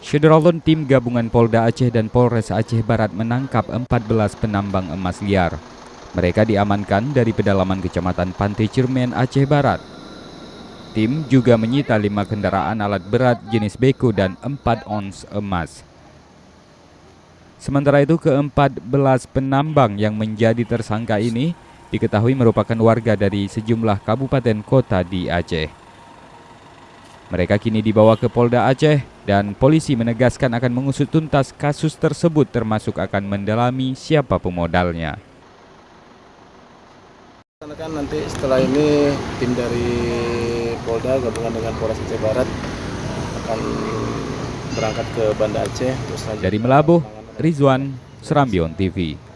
Syederalun tim gabungan Polda Aceh dan Polres Aceh Barat menangkap 14 penambang emas liar. Mereka diamankan dari pedalaman Kecamatan Pantai Ciremai, Aceh Barat. Tim juga menyita 5 kendaraan alat berat jenis beko dan 4 ons emas. Sementara itu, ke-14 penambang yang menjadi tersangka ini diketahui merupakan warga dari sejumlah kabupaten kota di Aceh. Mereka kini dibawa ke Polda Aceh dan polisi menegaskan akan mengusut tuntas kasus tersebut termasuk akan mendalami siapa pemodalnya. Nanti setelah ini tim dari Polda gabungan dengan Polres Aceh Barat akan berangkat ke Banda Aceh. Dari Melabuh, Rizwan, Serambion TV.